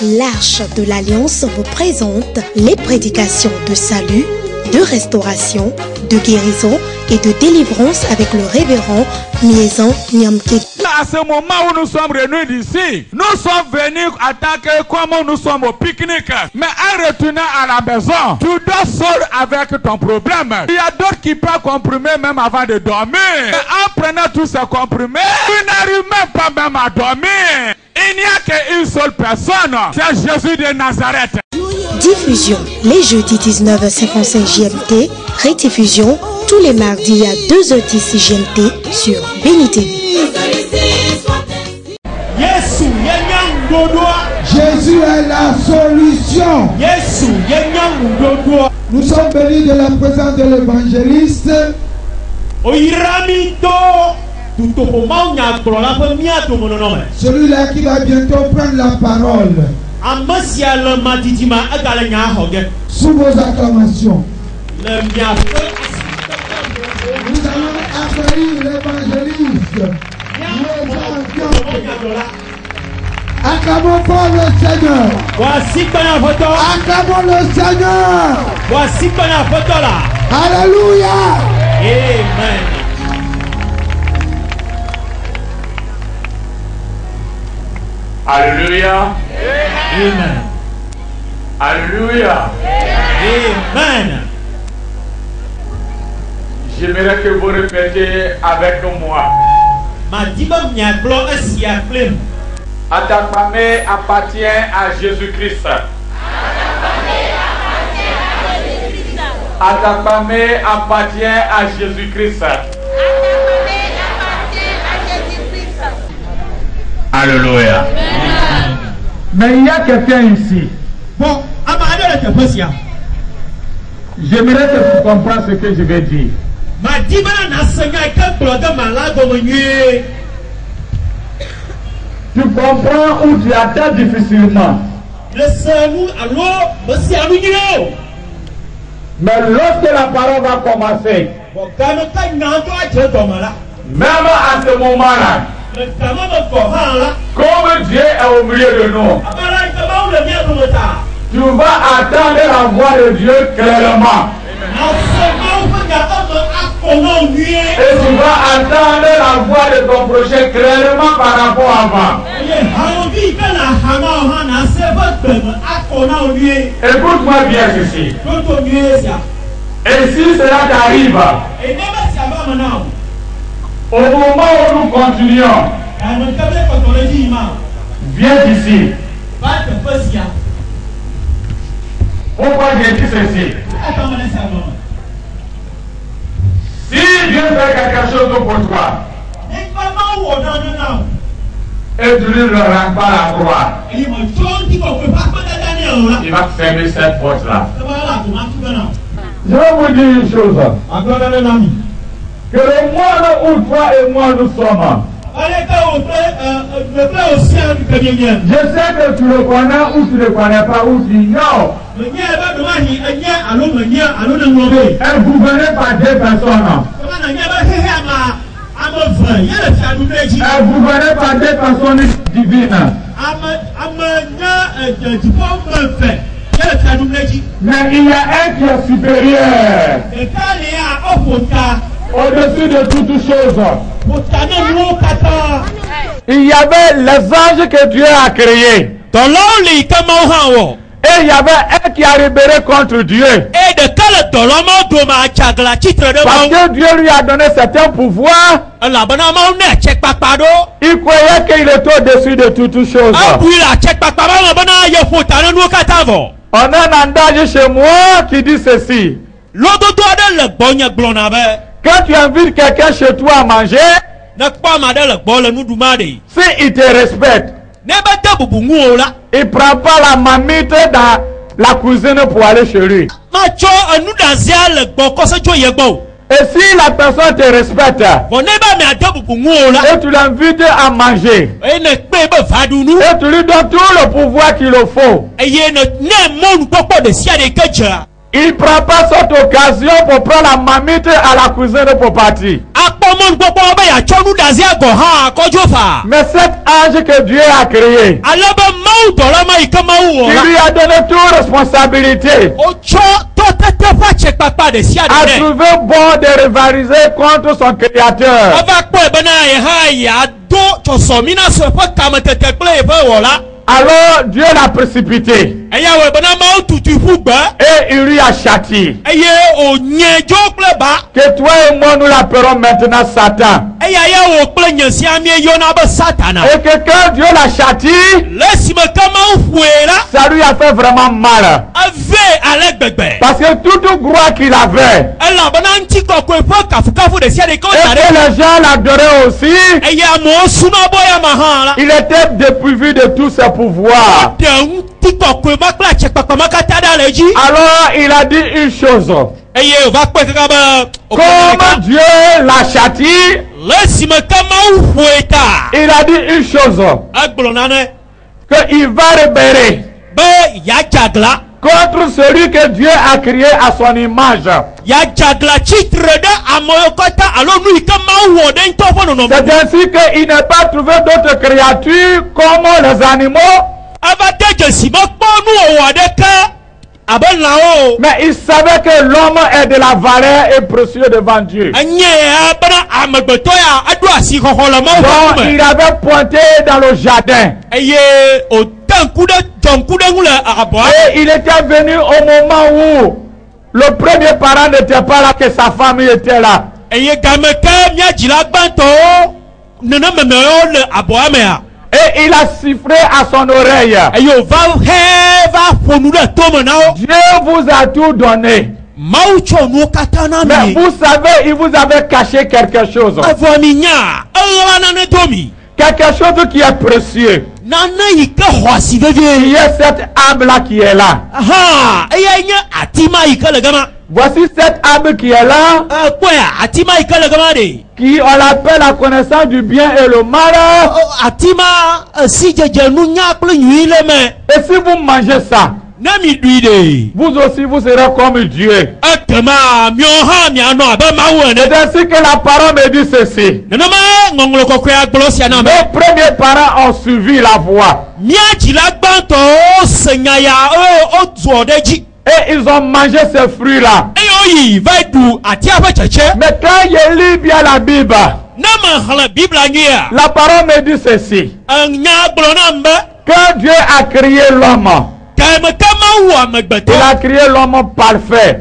l'Arche de l'Alliance vous présente les prédications de salut, de restauration, de guérison et de délivrance avec le révérend Miezan Nyamke. À ce moment où nous sommes réunis ici, nous sommes venus attaquer comme nous sommes au pique-nique. Mais en retournant à la maison, tu dois sortir avec ton problème. Il y a d'autres qui peuvent comprimer même avant de dormir. Et en prenant tous ces comprimés, tu n'arrives même pas même à dormir. Il n'y a qu'une seule personne, c'est Jésus de Nazareth. Diffusion les jeudis 19h55 GMT, rediffusion tous les mardis à 2h10 GMT sur Béni TV. Jésus est la solution. Nous sommes bénis de la présence de l'évangéliste. Celui-là qui va bientôt prendre la parole. Sous vos acclamations. Nous allons accueillir l'évangéliste. Acclamons pour le Seigneur. Acclamons le Seigneur. Alléluia. Amen. Alléluia. Amen. Alléluia. Amen. J'aimerais que vous répétiez avec moi. Atapamé appartient à Jésus-Christ. Atapamé appartient à Jésus-Christ. Alléluia. Mais il y a quelqu'un ici. Bon, j'aimerais que tu comprennes ce que je vais dire. Tu comprends où tu attends difficilement. Mais lorsque la parole va commencer, même à ce moment-là, comme Dieu est au milieu de nous, tu vas attendre la voix de Dieu clairement. Et tu vas attendre la voix de ton prochain clairement par rapport à avant. Écoute-moi bien ceci. Et si cela t'arrive, au moment où nous continuons, viens ici. Pourquoi j'ai dit ceci? Si Dieu fait quelque chose pour toi, et tu lui le rends pas la croix, il va fermer cette porte-là. Je vais vous dire une chose. Que le monde où toi et moi nous sommes, je sais que tu le connais ou tu ne le connais pas ou tu ignores. Elle gouvernée par deux personnes. Elle gouvernée par deux personnes divines. Mais il y a un qui est supérieur. Au-dessus de toutes choses. Il y avait les anges que Dieu a créés. Et il y avait un qui a rébellé contre Dieu. Parce que Dieu lui a donné certains pouvoirs. Il croyait qu'il était au-dessus de toutes choses. On a un adage chez moi qui dit ceci. Quand tu invites quelqu'un chez toi à manger, si il te respecte, il ne prend pas la mamite dans la cuisine pour aller chez lui. Et si la personne te respecte, et tu l'invites à manger, et tu lui donnes tout le pouvoir qu'il le faut, il ne prend pas cette occasion pour prendre la mamite à la cuisine pour partir. Mais cet ange que Dieu a créé, il lui a donné toute responsabilité. A trouvé bon de rivaliser contre son créateur. Alors Dieu l'a précipité et il lui a châtié. Que toi et moi nous l'appellerons maintenant Satan. Et que quand Dieu l'a châtié, ça lui a fait vraiment mal. Parce que toute gloire qu'il avait, et que les gens l'adoraient aussi, il était dépourvu de tous ses pouvoirs. Alors il a dit une chose. Comment Dieu l'a châtié, il a dit une chose, qu'il va rebeller contre celui que Dieu a créé à son image. C'est ainsi qu'il n'a pas trouvé d'autres créatures comme les animaux. Mais il savait que l'homme est de la valeur et précieux devant Dieu. Donc il avait pointé dans le jardin. Et il était venu au moment où le premier parent n'était pas là, que sa famille était là. Et il a sifflé à son oreille. Dieu vous a tout donné. Mais vous savez, il vous avait caché quelque chose. Quelque chose qui est précieux. Il y a cette âme-là qui est là. Voici cette âme qui est là, qui on l'appelle la connaissance du bien et le mal. Et si vous mangez ça, vous aussi vous serez comme Dieu. C'est ainsi que la parole me dit ceci. Mes premiers parents ont suivi la voie. Et ils ont mangé ces fruits-là. Mais quand je lis bien la Bible, la parole me dit ceci. Quand Dieu a créé l'homme, il a créé l'homme parfait.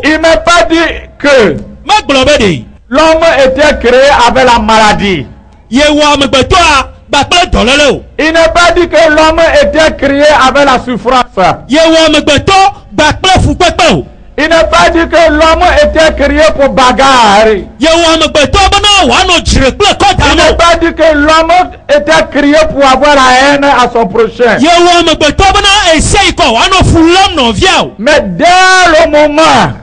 Il ne m'a pas dit que l'homme était créé avec la maladie. Il n'a pas dit que l'homme était créé avec la souffrance. Il n'a pas dit que l'homme était créé pour bagarre. Il n'a pas dit que l'homme était créé pour avoir la haine à son prochain. Mais dès le moment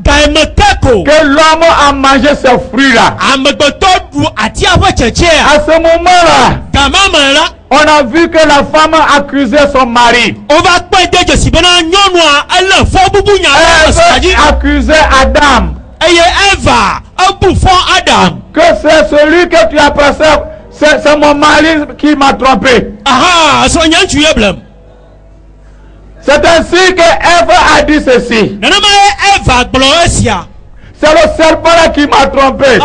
que l'homme a mangé ces fruits-là, à ce moment-là, on a vu que la femme accusait son mari. Elle accusait Adam. Que c'est celui que tu as passé, c'est mon mari qui m'a trompé. C'est ainsi que Ève a dit ceci. C'est le serpent qui m'a trompé.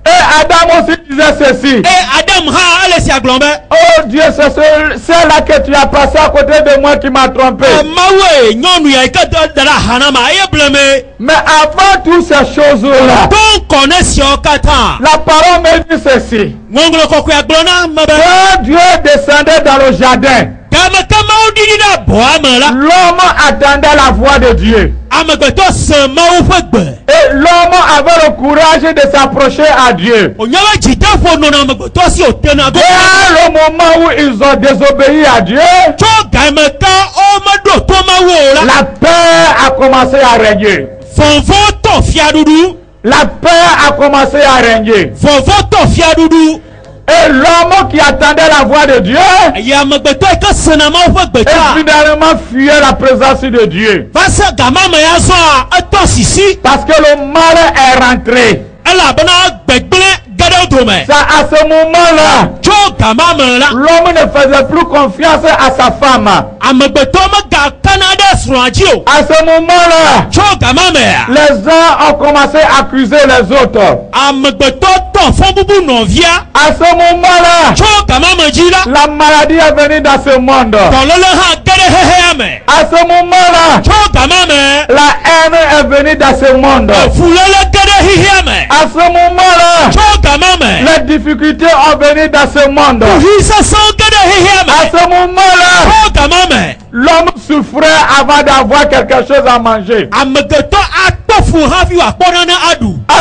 Et Adam aussi disait ceci. Oh Dieu, c'est celle-là que tu as passé à côté de moi qui m'a trompé. Mais avant toutes ces choses-là, la parole me dit ceci. Quand Dieu descendait dans le jardin, l'homme attendait la voix de Dieu. Et l'homme avait le courage de s'approcher à Dieu. Dès le moment où ils ont désobéi à Dieu, la peur a commencé à régner. La peur a commencé à régner. Et l'homme qui attendait la voix de Dieu, finalement fuyait la présence de Dieu. Parce que le mal est rentré. C'est à ce moment-là, l'homme ne faisait plus confiance à sa femme. À ce moment-là, les uns ont commencé à accuser les autres. À ce moment-là, la maladie est venue dans ce monde. À ce moment-là, la haine est venue dans ce monde. À ce moment-là, les difficultés ont venu dans ce monde. À ce moment-là, l'homme souffrait avant d'avoir quelque chose à manger. À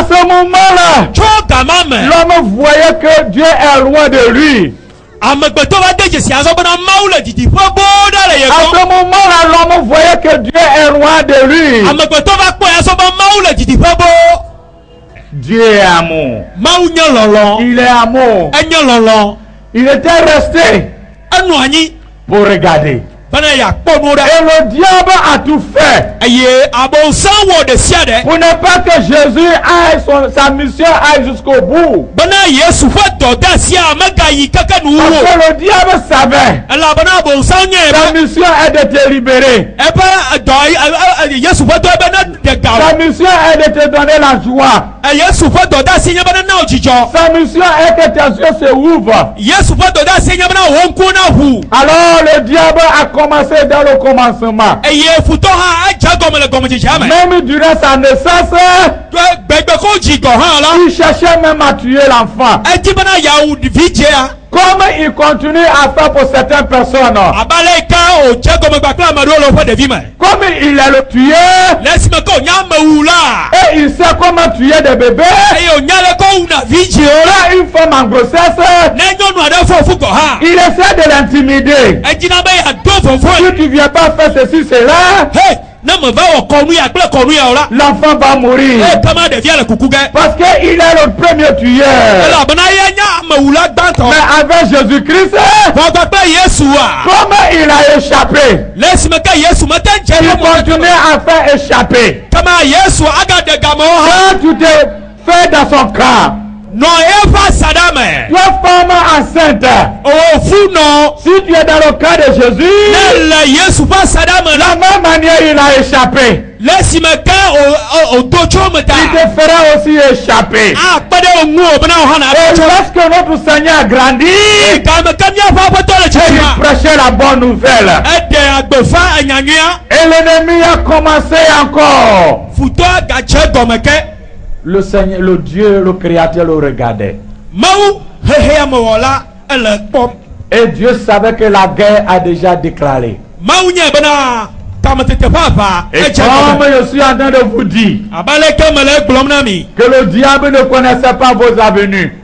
ce moment-là, l'homme voyait que Dieu est loin de lui. À ce moment-là, l'homme voyait que Dieu est loin de lui. Dieu est amour. Il est amour. Il était resté pour regarder. Et le diable a tout fait pour ne pas que Jésus aille sa mission aille jusqu'au bout. Parce que le diable savait sa mission est de te libérer. Sa mission est de te donner la joie. Sa mission est que tes yeux se ouvrent. Alors le diable a commencé dans le commencement. Même durant sa naissance, il cherchait même à tuer l'enfant. Comme il continue à faire pour certaines personnes. Comme il est le tueur, et il sait comment tuer des bébés. Là, une femme en grossesse, il essaie de l'intimider. Si tu ne viens pas faire ceci, cela, l'enfant va mourir. Parce qu'il est le premier tueur. Mais avec Jésus-Christ, comment il a échappé? Il continue à faire échapper. Quand tu te fais dans son cas, toi femme enceinte, si tu es dans le cas de Jésus, la même manière il a échappé. Il te fera aussi échapper. Et lorsque notre Seigneur grandit, il prêchait la bonne nouvelle. Et l'ennemi a commencé encore. Le Seigneur, le Dieu, le Créateur le regardait. Et Dieu savait que la guerre a déjà déclaré. Et comme je suis en train de vous dire que le diable ne connaissait pas vos avenues.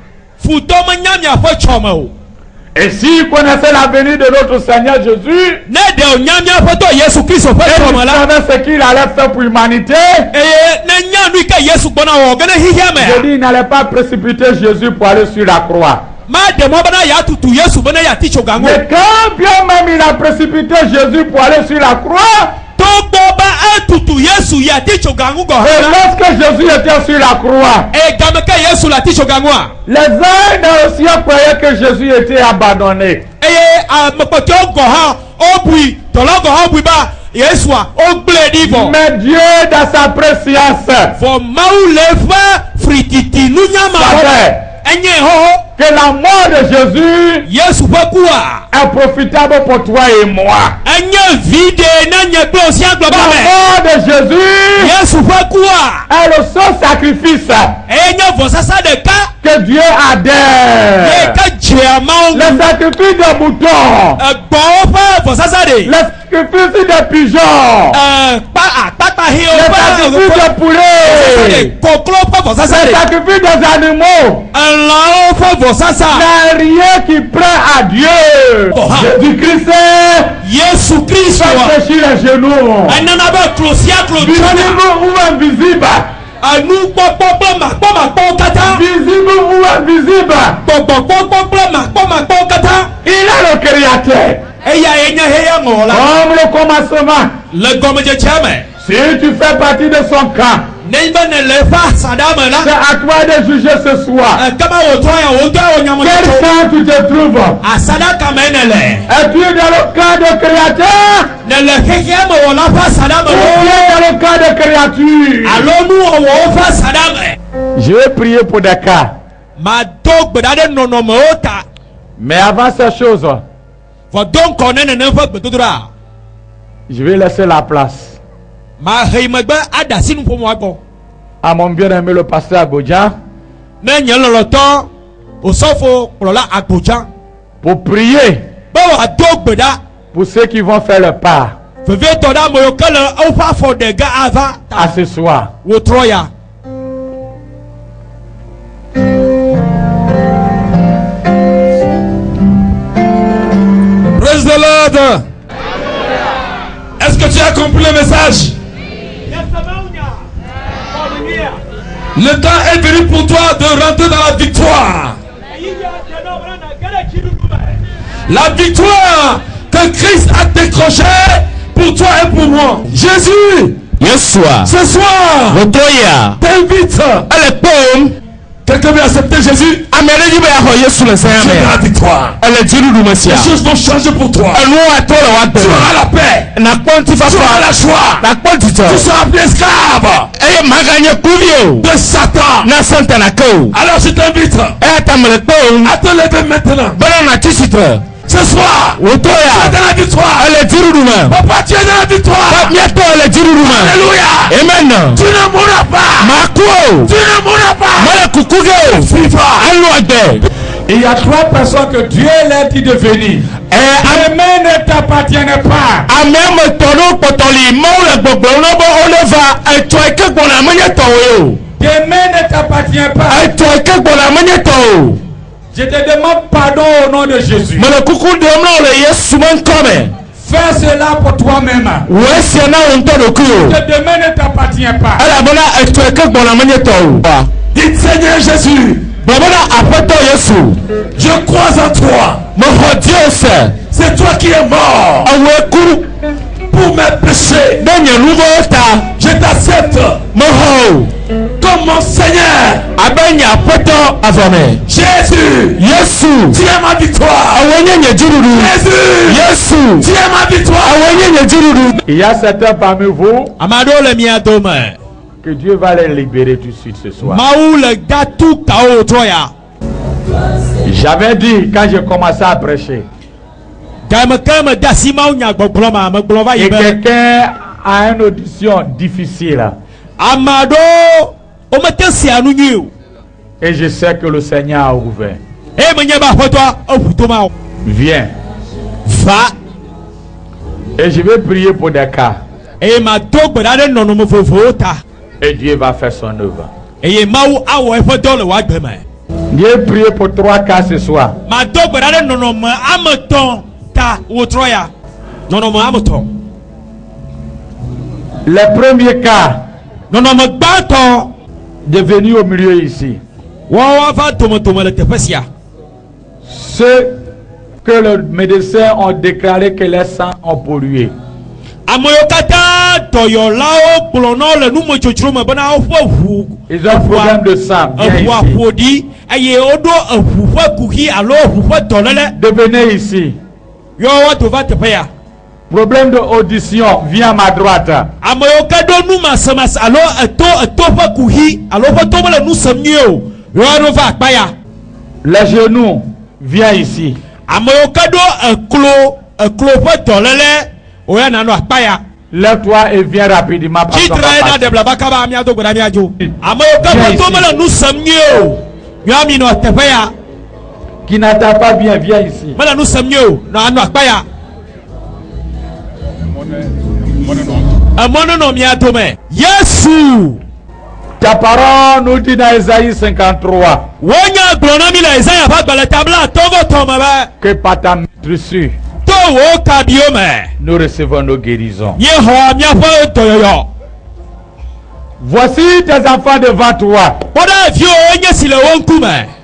Et s'il connaissait l'avenir de notre Seigneur Jésus, et il savait ce qu'il allait faire pour l'humanité, je dis, il n'allait pas précipiter Jésus pour aller sur la croix. Mais quand bien même il a précipité Jésus pour aller sur la croix, et lorsque Jésus était sur la croix, les uns dans le ciel croyaient que Jésus était abandonné. Mais Dieu dans sa préscience savait que la mort de Jésus est profitable pour toi et moi. La mort de Jésus est le seul sacrifice que Dieu adhère. Le sacrifice de moutons, le sacrifice de pigeons, le sacrifice de poulet, le sacrifice des animaux n'a rien qui prend à Dieu. Jésus-Christ fait fléchir les genoux, visible ou invisible. Visible ou invisible. créateur. Comme le commencement. Si tu fais partie de son camp, c'est à toi de juger ce soir. Quel camp tu te trouves? Es-tu dans le camp de créateur? Ou bien dans le camp de créature? Je vais prier pour des cas. Mais avant ces choses, je vais laisser la place à mon bien-aimé le pasteur Agbodjan pour prier pour ceux qui vont faire le pas à ce soir. Praise the Lord. Est-ce que tu as compris le message? Le temps est venu pour toi de rentrer dans la victoire. La victoire que Christ a décrochée pour toi et pour moi. Jésus, ce soir, t'invite à l'époque. Quelqu'un veut accepter Jésus? C'est la victoire. Les choses vont changer pour toi. Tu auras la paix. Tu auras la joie. Tu seras plus esclave de Satan. Alors je t'invite à te lever maintenant. Ce soir, tu es dans la victoire. Papa, tu es dans la victoire. Alléluia. Amen. Tu ne mourras pas. Tu ne mourras pas. Il y a 3 personnes que Dieu leur dit de venir. Amen ne t'appartient pas. Amen ne t'appartient pas. Je te demande pardon au nom de Jésus. Fais cela pour toi-même. Demain ne t'appartient pas. Dites Seigneur Jésus, je crois en toi. C'est toi qui es mort pour mes péchés. Je t'accepte comme mon Seigneur. Jésus, tu es ma victoire. Jésus, tu es ma victoire. Il y a certains parmi vous que Dieu va les libérer tout de suite ce soir. J'avais dit quand j'ai commencé à prêcher, et quelqu'un a une audition difficile. Et je sais que le Seigneur a ouvert. Viens. Va. Et je vais prier pour des cas. Et Dieu va faire son œuvre. Dieu a prié pour 3 cas ce soir. Le premier cas de venir au milieu ici. Ceux que les médecins ont déclaré que les sangs ont pollué. Ils ont un problème de sang. Devenez ici. Problème d'audition, viens à ma droite. Les genoux, viens ici. Lève-toi et viens rapidement. Qui n'attend pas bien, viens ici. Ta parole nous dit dans Isaïe 53 que par ta maîtrise nous recevons nos guérisons. Voici tes enfants devant toi.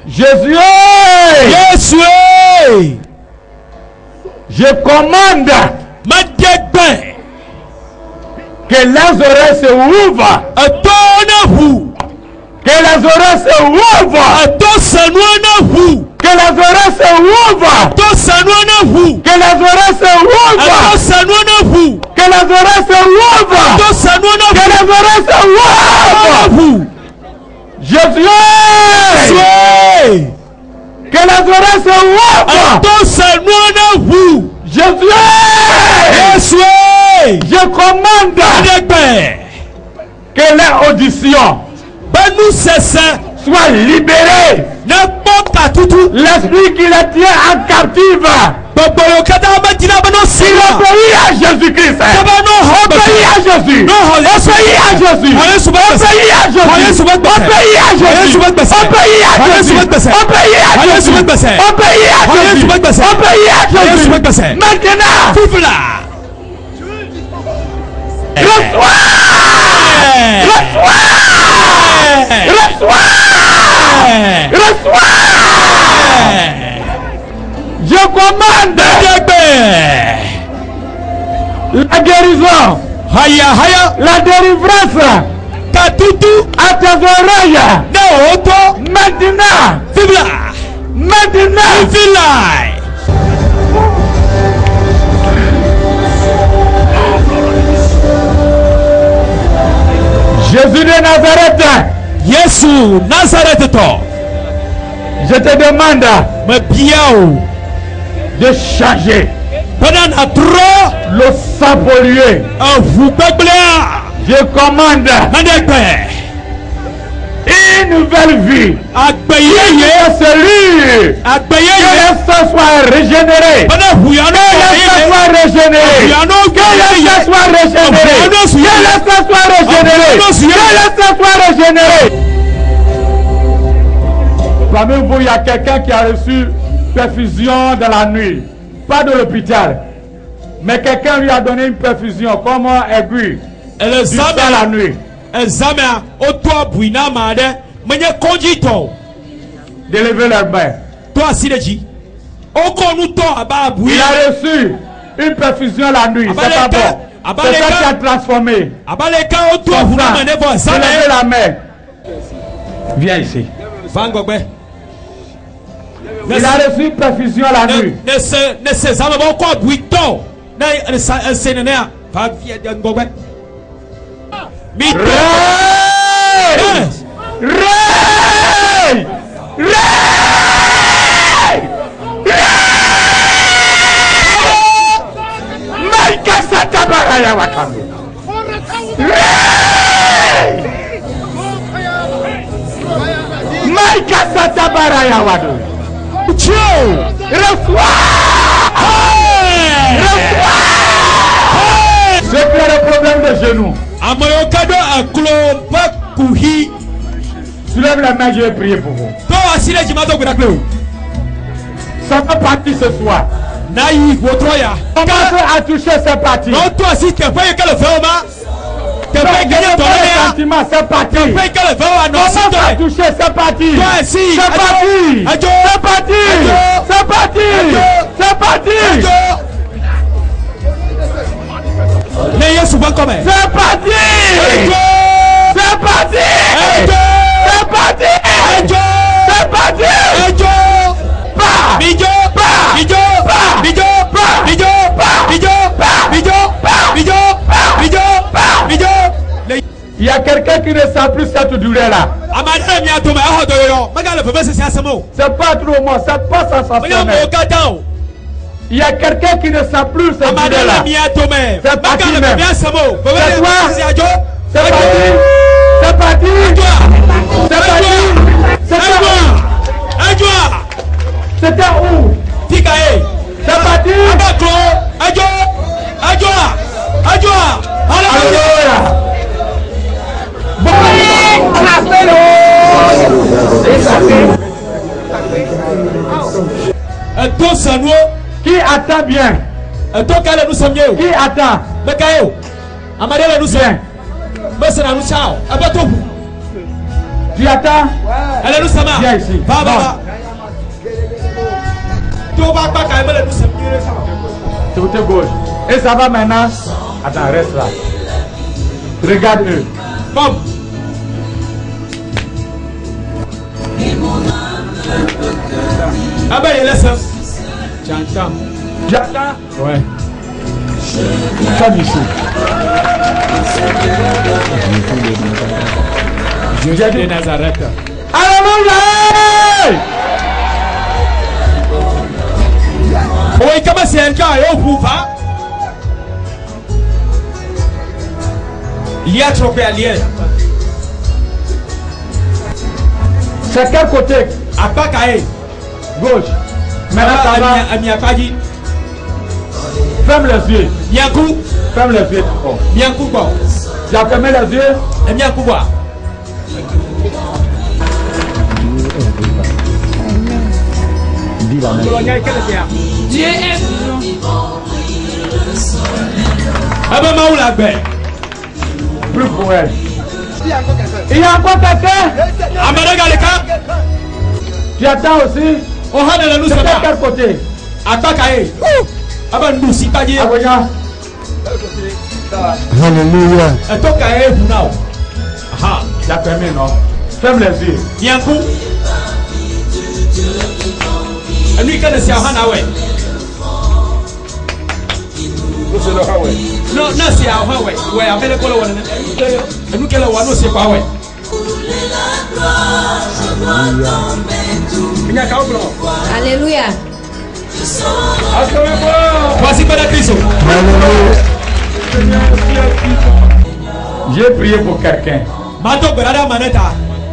Jésus, Je commande que les oreilles se ouvrent. Que les oreilles se ouvrent. Que les oreilles se ouvrent. Que les oreilles se ouvrent. Que les oreilles se ouvrent. Que les oreilles se ouvrent. Jésus. Que les oreilles se ouvrent. Jésus. Je commande que les auditions soient libérées. L'esprit qui les tient en captive, il obéit à Jésus-Christ. Obéis à Jésus. Obéis à Jésus. Obéis à Jésus. Obéis à Jésus. Obéis à Jésus. Obéis à Jésus. Obéis à Jésus. Obéis à Jésus. Maintenant, reçois. Je commande la guérison, la délivrance à tes oreilles. Maintenant. Jésus de Nazareth. Je te demande de changer le sang pollué. Je commande une nouvelle vie. Celui que le sang soit régénéré. Que le sang soit régénéré. Que le sang soit régénéré. Que le sang soit régénéré. Que le sang soit régénéré. Parmi vous, il y a quelqu'un qui a reçu perfusion dans la nuit. Pas de l'hôpital. Mais quelqu'un lui a donné une perfusion comme un aiguille. Du sang la nuit. D'élever leurs mains. Il a reçu une perfusion la nuit. C'est pas bon. C'est ça qui a transformé. Élevez la main. Viens ici. Il a reçu une perfusion la nuit. C'est que le problème de genoux. Soulève la main, je vais prier pour vous. Ça va partir ce soir. Commence à toucher cette partie. C'est parti. Commence à toucher cette partie. C'est parti. C'est parti. C'est parti. C'est parti. C'est parti. C'est parti. C'est parti. C'est parti. Il y a quelqu'un qui ne sent plus cette douleur là. C'est pas trop moi, ça passe à sa semaine. Il y a quelqu'un qui ne sent plus cette douleur là. C'est parti même. C'est toi. C'est parti. C'est parti. C'est parti. C'était où? C'est parti. Alléluia. Qui attend bien? Qui attend? Bien. Tu attends? Viens ici. C'est côté gauche. Et ça va maintenant. Attends, reste là. Regarde eux. Pop. Ah ben il laisse. J'entends. J'entends. Ouais. Ça ici. Jésus de Nazareth. Alléluia. Oui, comment c'est un cas et au pouvoir. Il y a trop allié. C'est quel côté? À Pakae. Gauche. Maintenant, ça va. Ferme les yeux. Miakou. Ferme les yeux. Miakou quoi? Tu as fermé les yeux? Et Miakou quoi? Dieu est. Ah ben ma ou la baie. Plus pour elle. Il y a encore quelqu'un? Amadaga le cap. Tu attends aussi? On a de la nous c'est de quel côté? À Pakae. Ah ben nous si pas dire. Alléluia. Et toi Kae vous now. Ah. Tu as fermé non? Ferme les yeux. Miakou. Et lui quand c'est à Hanawe. Non, non, c'est à Hawaii. Ouais, avec le colo. Et nous, quel est le c'est pas ouais. Alléluia. Voici pas la crise. J'ai prié pour quelqu'un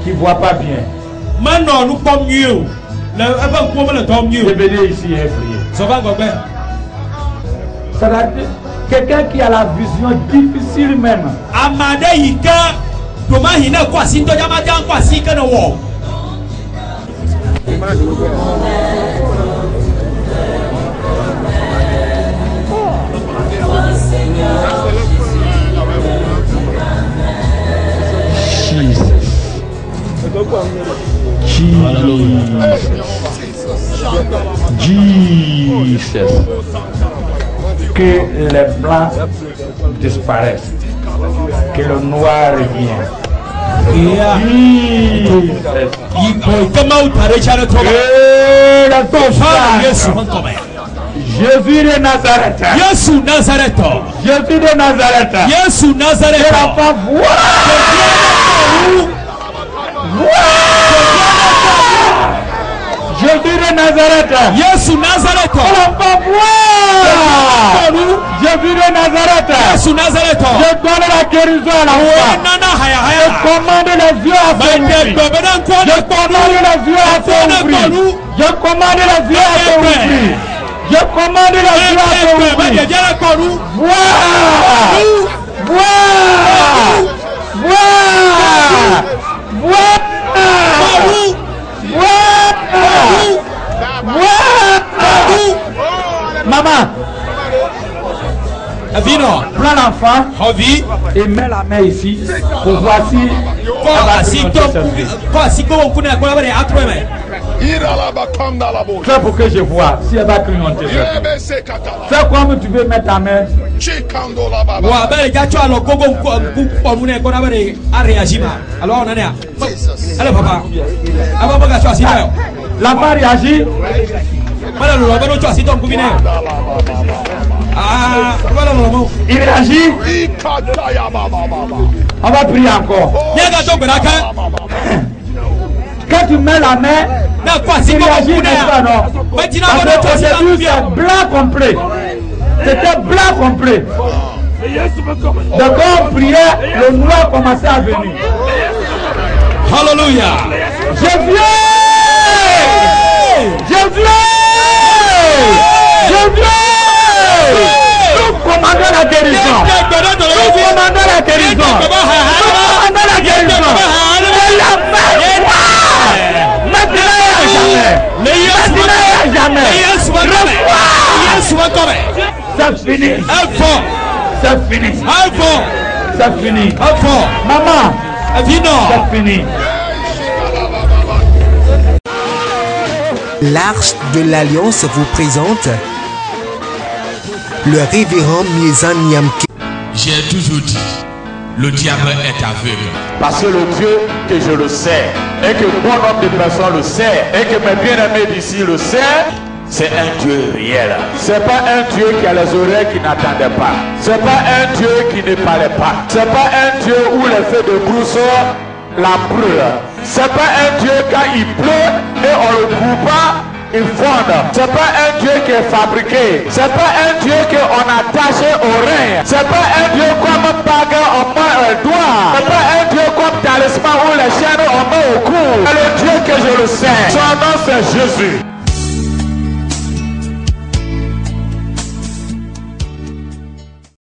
qui ne voit pas bien. Maintenant, nous sommes mieux. Je vais dire ici et prier. C'est-à-dire quelqu'un qui a la vision difficile même. Amade Ika, Thomas Hina Kwasi, Toyamadan Kwasi, Kanawo. Jesus. Que les blancs disparaissent, que le noir revienne. Jésus de Nazareth. Jésus Nazareth. Jésus de Nazareth. Jésus Nazareth. Que la femme voit. Jésus de Nazareth. Jésus Nazareth. Que la femme voit. Jésus de Nazareth. Jésus Nazareth. Je donne la guérison à la foi. Je commande les yeux à s'ouvrir. Je commande les yeux à s'ouvrir. Je commande les yeux à s'ouvrir. Je commande les yeux à s'ouvrir. Vois. Maman, prends l'enfant et mets la main ici pour voir si fais pour que je vois si elle va clignoter. Fais comme tu veux mettre ta main. L'enfant réagit. Il réagit. On va prier encore. Quand tu mets la main, il réagit, n'est-ce pas, non? Parce qu'au début, c'est blanc complet. C'était blanc complet. Donc quand on priait, le noir commençait à venir. Alléluia. Je viens. Je viens. Je viens. Nous commandons la guérison. Nous commandons la guérison. Nous commandons la guérison. Maintenant et à jamais. Maintenant et à jamais. C'est fini. C'est fini. C'est fini. Maman, c'est fini. L'Arche de l'Alliance vous présente le révérend Miezan Nyamke. J'ai toujours dit, le diable est aveugle. Parce que le Dieu que je le sais, et que bon nombre de personnes le sait, et que mes bien-aimés d'ici le sait, c'est un Dieu réel. C'est pas un Dieu qui a les oreilles qui n'attendait pas. C'est pas un Dieu qui ne parlait pas. C'est pas un Dieu où les feux de brousse la brûle. C'est pas un Dieu quand il pleut et on le coupe pas, il fonde. C'est pas un Dieu qui est fabriqué. C'est pas un Dieu qu'on attache au rein. C'est pas un Dieu comme bague on met un doigt. C'est pas un Dieu comme talisman où les chaînes on met au cou. C'est le Dieu que je le sais. Son nom c'est Jésus.